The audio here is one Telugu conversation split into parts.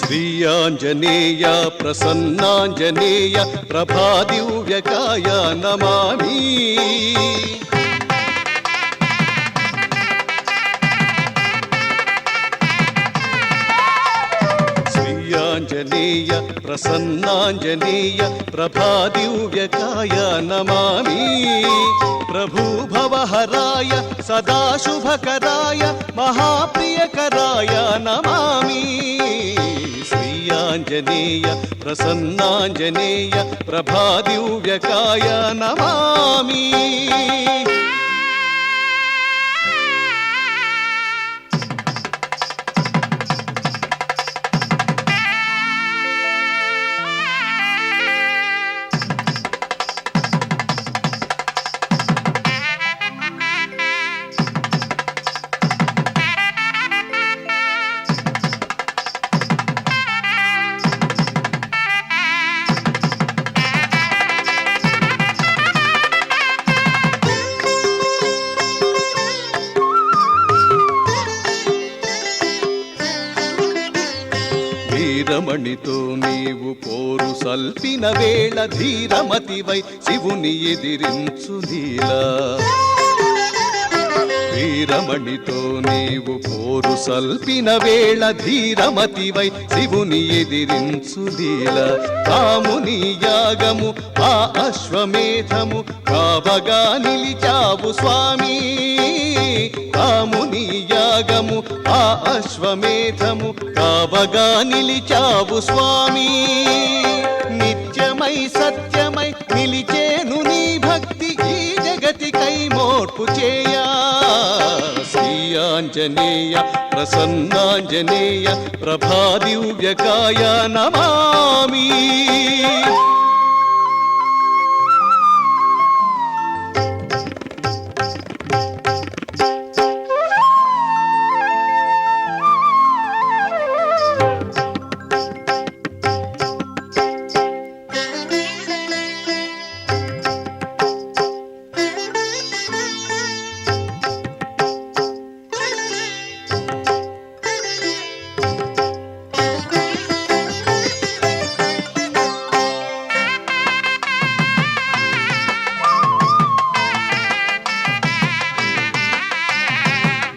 శ్రీయాంజనేయ ప్రసన్నాంజనేయ ప్రభాదివ్యకాయ నమామి. శ్రీయాంజనేయ ప్రసన్నాంజనేయ ప్రభాదివ్యకాయ నమామి. ప్రభుభవహరాయ సదాశుభకరాయ మహాప్రియకరాయ నమామి. శ్రీయాంజనేయ ప్రసన్నాంజనేయ ప్రభాదివ్యకాయ నమామి. ధీరమణితో నీవు పోరు సల్పిన వేళ ధీరమతివై శివుని ఎదిరించు నీలా. ధీరమణితో నీవు పోరు సల్పిన వేళ ధీరమతివై శివుని ఎదిరించు నీలా. కాముని యాగము ఆ అశ్వమేధము కావగా నిలిచావు స్వామి. కాముని యాగము ఆ అశ్వమేధము కావగా నిలిచావు స్వామి. నిత్యమై సత్యమై నిలిచేను నీ భక్తి ఈ జగతికై మోర్పు చేయా. శ్రీయాంజనేయ ప్రసన్నాంజనేయ ప్రభాదివ్యకాయ నమామి.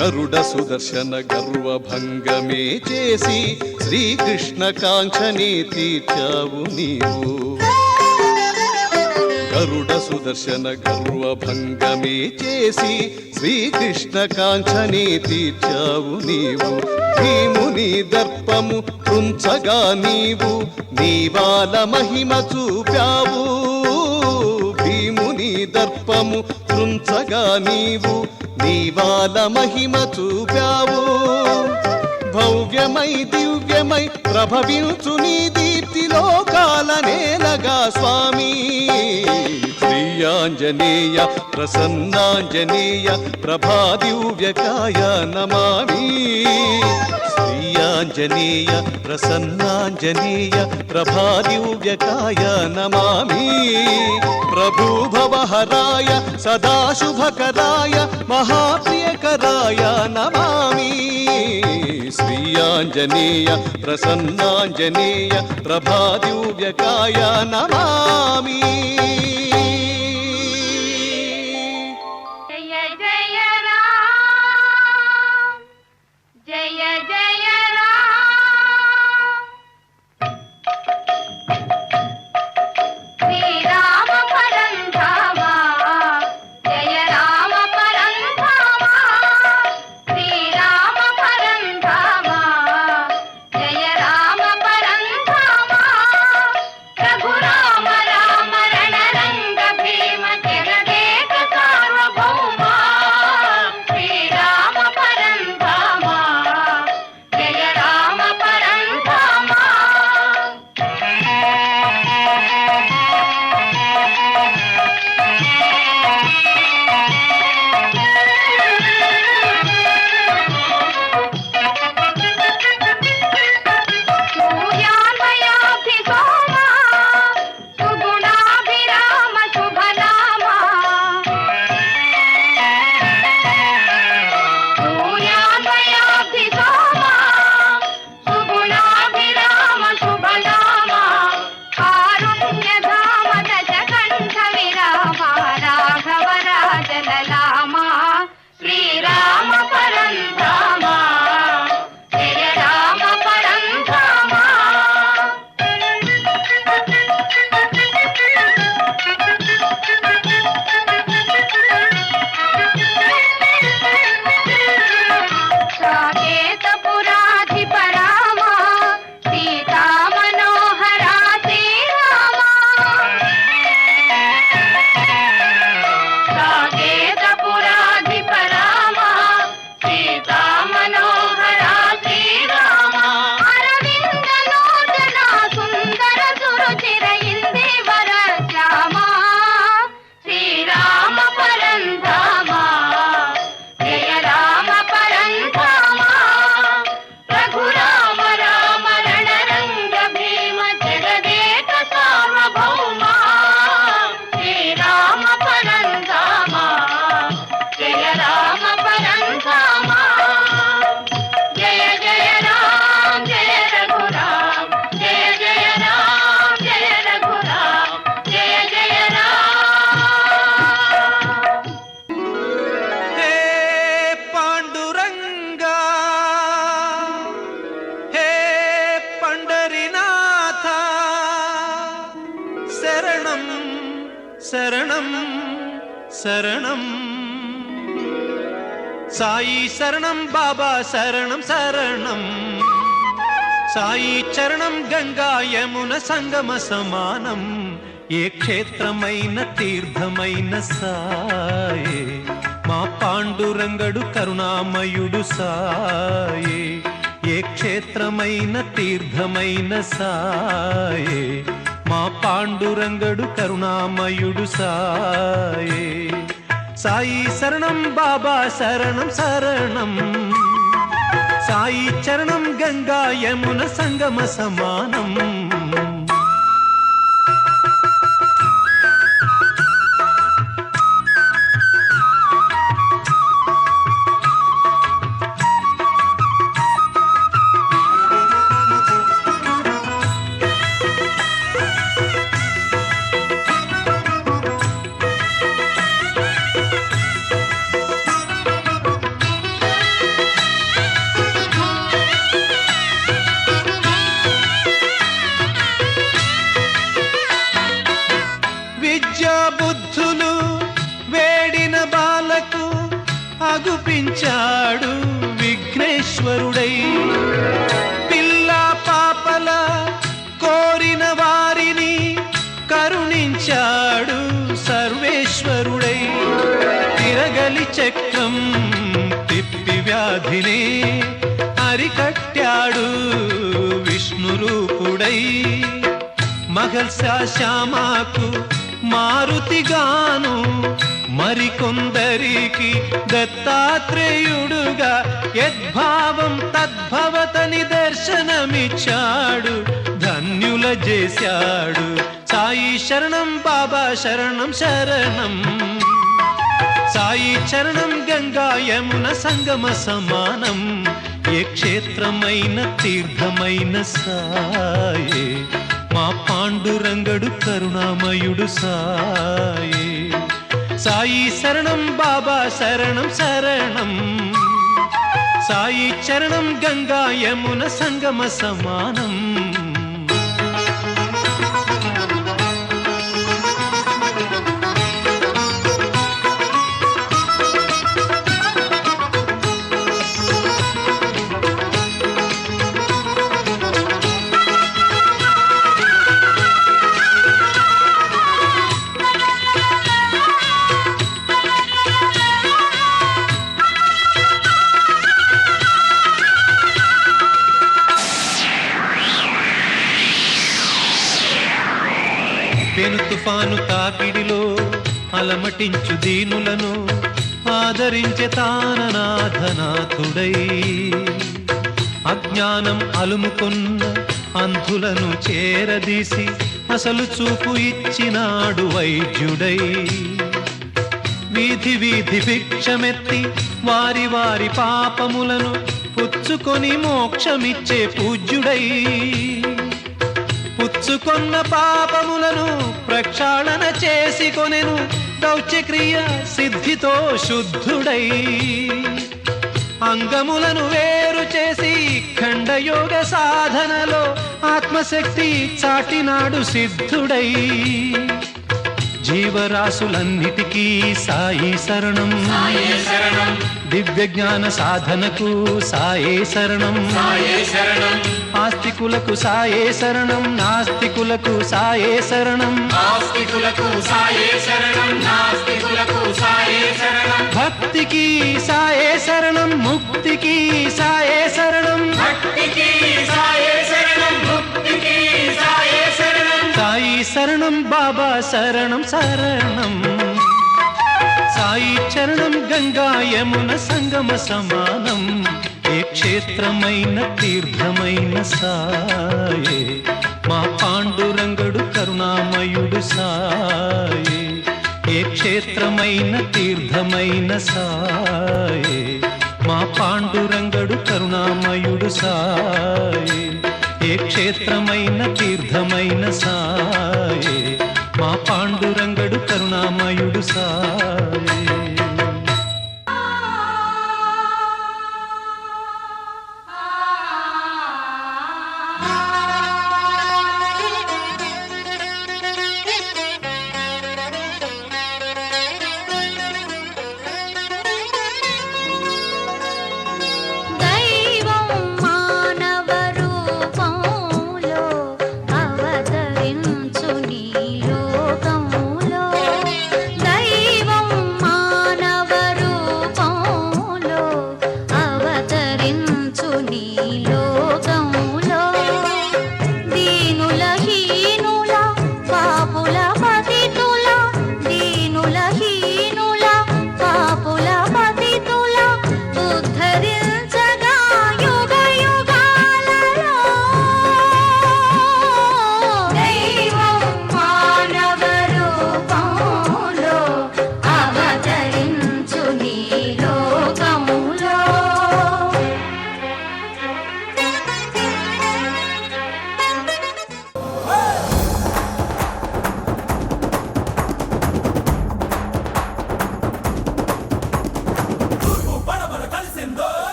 గరుడ సుదర్శన గర్వభంగమే చేసి శ్రీకృష్ణ కాంక్షనే తీర్చావు నీవు. గరుడ సుదర్శన గర్వభంగమే చేసి శ్రీకృష్ణ కాంక్షనే తీర్చావు నీవు. భీముని దర్పము తుంచగా నీవు నీవాల మహిమ చూపావు. భీముని దర్పము తుంచగా నీవు నీవాల మహిమ చూపావు. భవ్యమై దివ్యమై ప్రభవించు నీ దీప్తి లోకాల నేలగా స్వామి. శ్రీయాంజనేయ ప్రసన్నాంజనేయ ప్రభాదివ్యకాయ నమామి. శ్రీయాంజనేయ ప్రసన్నాంజనేయ ప్రభాదివ్యకాయ నమామి. ప్రభుభవహరాయ సదాశుభకరాయ మహాప్రియకరాయ నమామి. శ్రీయాంజనేయ ప్రసన్నాంజనేయ ప్రభాదివ్యకాయ నమామి. రఘురామ రామ రణరంగ మనోహరా శ్రీరామ అరవింద లోచన సుందర సురుచిర ఇందివర శ్యామ శ్రీరామ పరంధామ జయ రామ పరంధామ రఘురామ రామ రణరంగ భీమ జగదేక సార్వభౌమ శ్రీరామ పరంధామ జయ రామ పరంధామ జయ జయ రామ జయ రఘురామ జయ జయ రామ జయ రఘురామ జయ జయ రామ హే పాండురంగా హే పండరినాథ శరణం శరణం శరణం సాయి శరణం బాబా శరణం శరణం సాయి చరణం గంగా యమున సంగమ సమానం ఏ క్షేత్రమైన తీర్థమైన సాయే మా పాండురంగడు కరుణామయుడు సాయే ఏ క్షేత్రమైన తీర్థమైన సాయే మా పాండురంగడు కరుణామయుడు సాయే సాయి శరణం బాబా శరణం శరణం సాయి చరణం గంగా యమున సంగమ సమానం విద్యా బుద్ధులు వేడిన బాలకు అగుపించాడు విఘ్నేశ్వరుడై పిల్ల పాపల కోరిన వారిని కరుణించాడు సర్వేశ్వరుడై తిరగలి చక్రం తిప్పి వ్యాధిని అరికట్టాడు విష్ణురూపుడై మహల్సా శ్యామాకు మారుతిగాను మరికొందరికి దత్తాత్రేయుడుగా యద్భావం తద్భవతని దర్శనమిచ్చాడు ధన్యుల చేశాడు సాయి శరణం బాబా శరణం శరణం సాయి చరణం గంగా యమున సంగమ సమానం ఏ క్షేత్రమైన తీర్థమైన సాయే మా పాండురంగడు కరుణామయుడు సాయే సాయి శరణం బాబా శరణం శరణం సాయి చరణం గంగా యమున సంగమ సమానం పెను తుఫాను తాకిడిలో అలమటించు దీనులను ఆదరించే తాననాథనాథుడై అజ్ఞానం అలుముకున్న అంధులను చేరదీసి అసలు చూపు ఇచ్చినాడు వైద్యుడై వీధి వీధి భిక్షమెత్తి వారి వారి పాపములను పుచ్చుకొని మోక్షమిచ్చే పూజ్యుడై పుచ్చుకొన్న పాపములను ప్రక్షాళన చేసి కొనెను దౌత్యక్రియ సిద్ధితో శుద్ధుడై అంగములను వేరు చేసి ఖండయోగ సాధనలో ఆత్మశక్తి చాటినాడు సిద్ధుడై జీవరాశులన్నిటికీ సాయి శరణం, దివ్య జ్ఞాన సాధనకు సాయే శరణం, ఆస్తికులకు సాయే శరణం, నాస్తికులకు సాయే శరణం, భక్తికి సాయే శరణం, ముక్తికి సాయే శరణం, సాయి శరణం బాబా శరణం శరణం, సాయి చరణం గంగా యమున సంగమ సమానం, ఏ క్షేత్రమైన తీర్థమైన సాయే, మా పాండురంగడు కరుణామయుడు సాయే, ఏ క్షేత్రమైన తీర్థమైన సాయే, మా పాండురంగడు కరుణామయుడు సాయే, ఏ క్షేత్రమైన తీర్థమైన సాయే, మా పాండురంగడు కరుణామయుడు సాయే.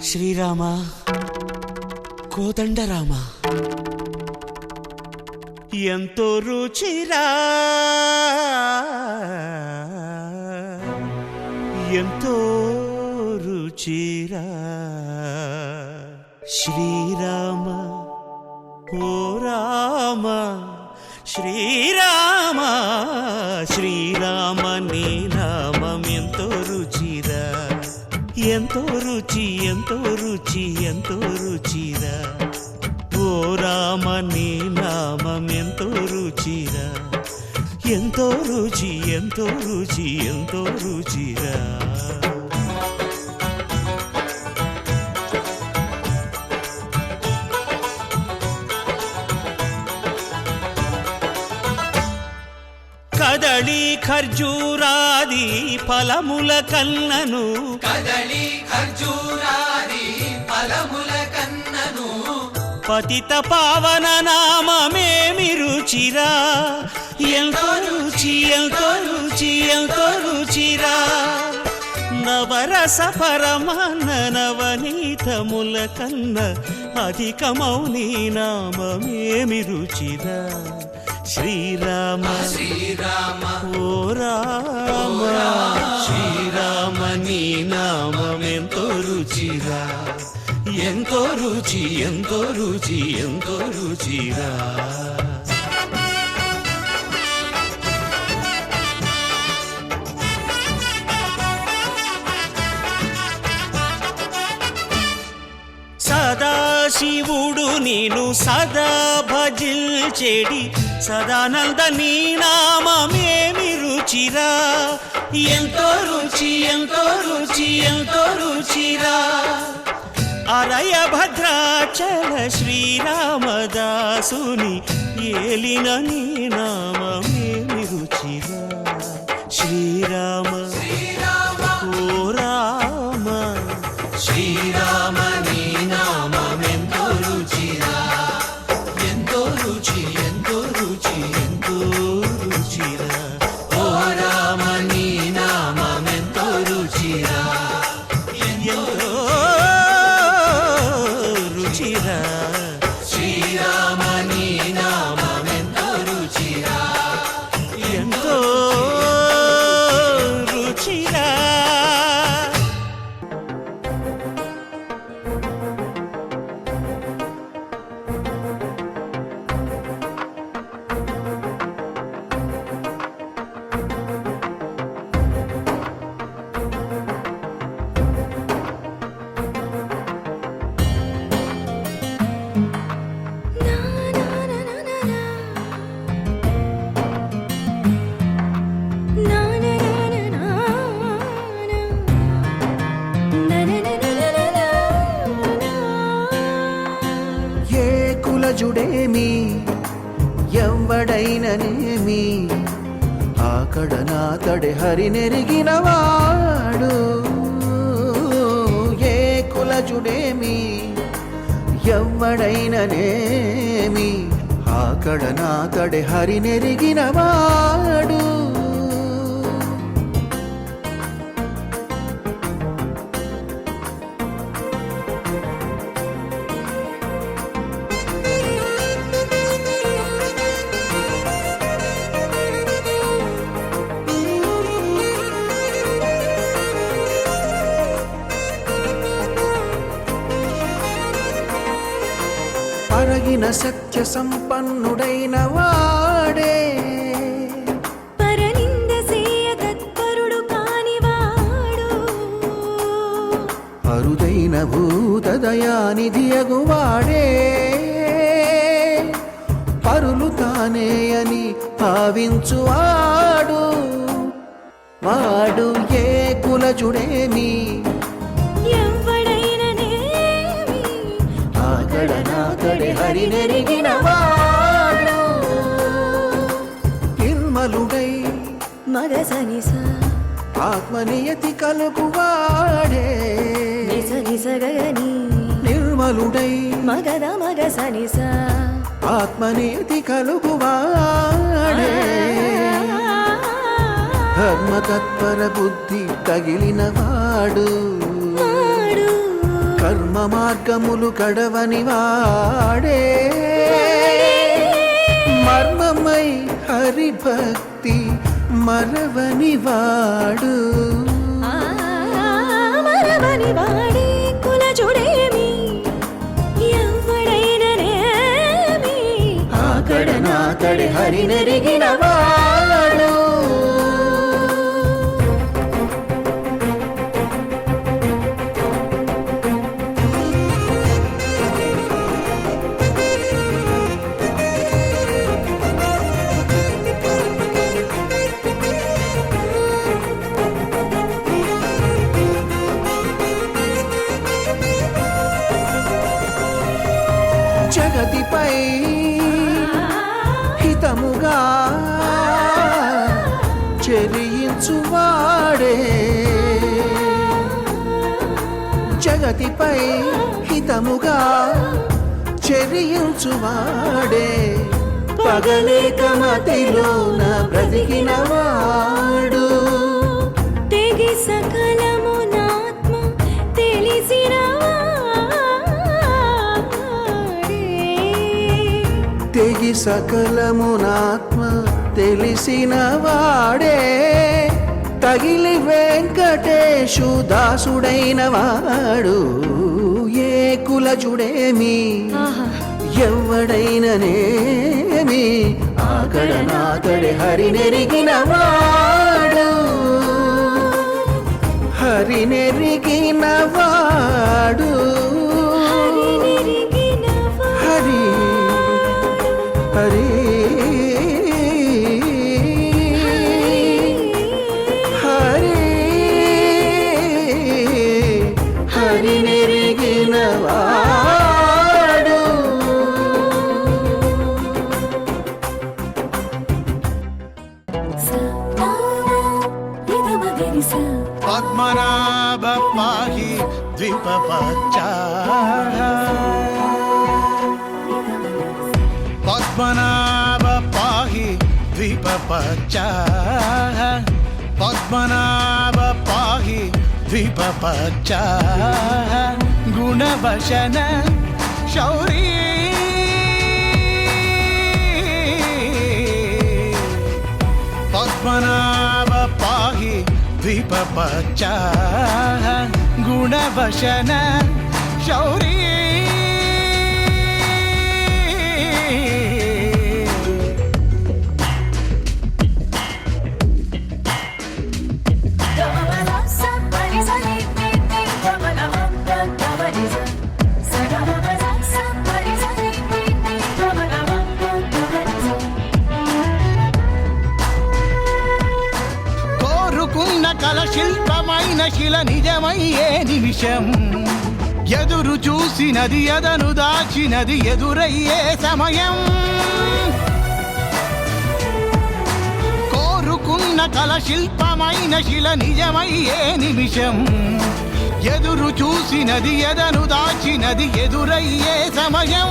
శ్రీరామ కోదండరామ ఎంతో రుచిరా ఎంతో రుచిరా శ్రీరామ ఓ రామ శ్రీరామ శ్రీరామ నీ నామం ఎంతో రుచిరా ఎంతో రుచి ఎంతో రుచి ఎంతో రుచిరా ఓ రామ నీ నామం ఎంతో రుచిరా ఎంతో రుచి ఎంతో రుచి ఎంతో రుచిరా కదళి ఖర్జూరాది ఫలముల కన్నను కదళి ఖర్జూరాది ఫలముల కన్నను పతిత పావన నామమేమి రుచిరా, ఎంతో రుచి ఎంతో రుచి ఎంతో రుచిరా. నవరస పరమాన్న నవనీతముల కన్న అధికమౌ నీ నామమేమి రుచిరా. శ్రీరామ శ్రీరామ ఓ రామ శ్రీరామ నీ నామమెంతో రుచిరా, ఎంతో రుచి ఎంతో రుచి ఎంతో రుచిరా. సదాశివుడు నేను సదా భజిల్చెడి సదానంద నీ నామమేమి రుచిరా, ఎంతో రుచి ఎంతో రుచి ఎంతో రుచిరా. అరయ భద్రాచల శ్రీరామదాసుని ఏలిన నీ నామమేమి రుచిరా. శ్రీరామ ఓ రామ శ్రీరామ నీ నామమెంతో రుచిరా, ఎంతో రుచి ఎంతో రుచి ఎంతో రుచిరా. ఓ రామ నీ నామమెంతో రుచిరా, ఎంతో రుచిరా. శ్రీరామ నీ నామమెంతో రుచిరా, ఎంతో రుచిరా. జుడేమి ఎవ్వడైననేమి ఆకడ నాతడే హరినెరిగినవాడు. ఏ కులజుడేమి ఎవ్వడైననేమి ఆకడ నాతడే హరినెరిగినవాడు. పరగిన సత్య సంపన్నుడైన వాడే పరనిందసేయ తత్పరుడు కానివాడు. అరుదైన భూతదయానిధియగువాడే పరులు తానే అని భావించువాడు. వాడు ఏ కులజుడేమి ఆకడనాకడే హరినెరిగినవాడు. నిర్మలుడై మగసనిస ఆత్మనియతి కలుగువాడే నిసగని నిర్మలుడై మగద మగసనిస ఆత్మనియతి కలుగువాడే. ధర్మతత్పర బుద్ధి తగిలినవాడు కర్మ మార్గములు కడవని వాడే. మర్మమై హరిభక్తి మరవని వాడు. మరవని వాడే కులజుడేమి ఎవ్వడైననేమి ఆకడ నాకడే హరినెరిగినవాడు. జగతిపై హితముగా చెరియించువాడే. జగతిపై హితముగా చెరియించువాడే పగలేక మతిలోన బ్రతికినవాడు తెగి సకలము నాత్మ తెలిసిన తెగి సకలమునాత్మ తెలిసిన వాడే తగిలి వెంకటేశు దాసుడైన వాడు ఏ కులజుడేమి ఎవడైననేమి ఆకడ నాకడే హరినెరిగిన వాడు హరినెరిగిన వాడు హరి హరి హరి హరినెరిగిన వాడు పద్మనాభ పాహి పద్మనాభ పాహి ద్వీపపచ్చాః పద్మనాభ పాహి ద్వీపపచ్చాః గుణవశన శౌరీ పద్మనాభ పాహి ద్వీపపచ్చాః గుణవశన శౌరీ కోరుకున్న కల శిల్పమైన శిల నిజమయ్యే నిమిషం ఎదురు చూసినది ఎదను దాచినది ఎదురయ్యే సమయం కోరుకున్న కల శిల్పమైన శిల నిజమయ్యే నిమిషం ఎదురు చూసినది ఎదను దాచినది ఎదురయ్యే సమయం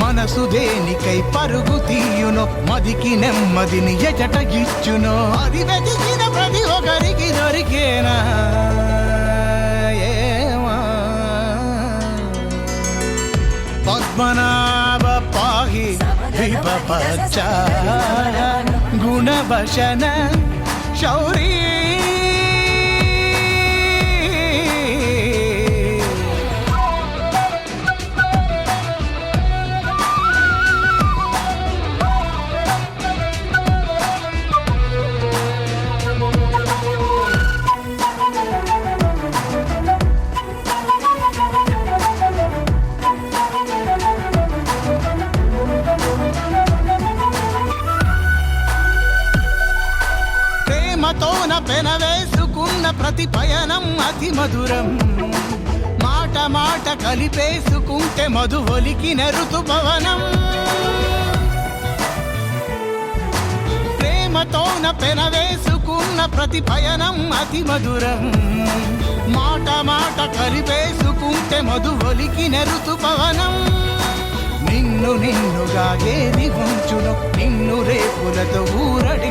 మనసు దేనికై పరుగు తీయునో మదికి నెమ్మదిని ఎచట గిచ్చునో అది వెతికిన ప్రతి ఒక్కరికి దొరికేనా ఏమా పద్మనాభ పాహి ద్వీపపచ్చాః గుణవశన శౌరీ ప్రేమతోన పెనవేసుకున్న ప్రతి పయనం అతి మధురం మాట మాట కలిపేసుకుంటే మధు ఒలికిన ఋతుపవనం ప్రేమతోన పెనవేసుకున్న ప్రతి పయనం అతి మధురం మాట మాట కలిపేసుకుంటే మధు ఒలికిన ఋతుపవనం నిన్ను నిన్నుగా ఏది ఉంచును నిన్ను రేపులతో ఊరడి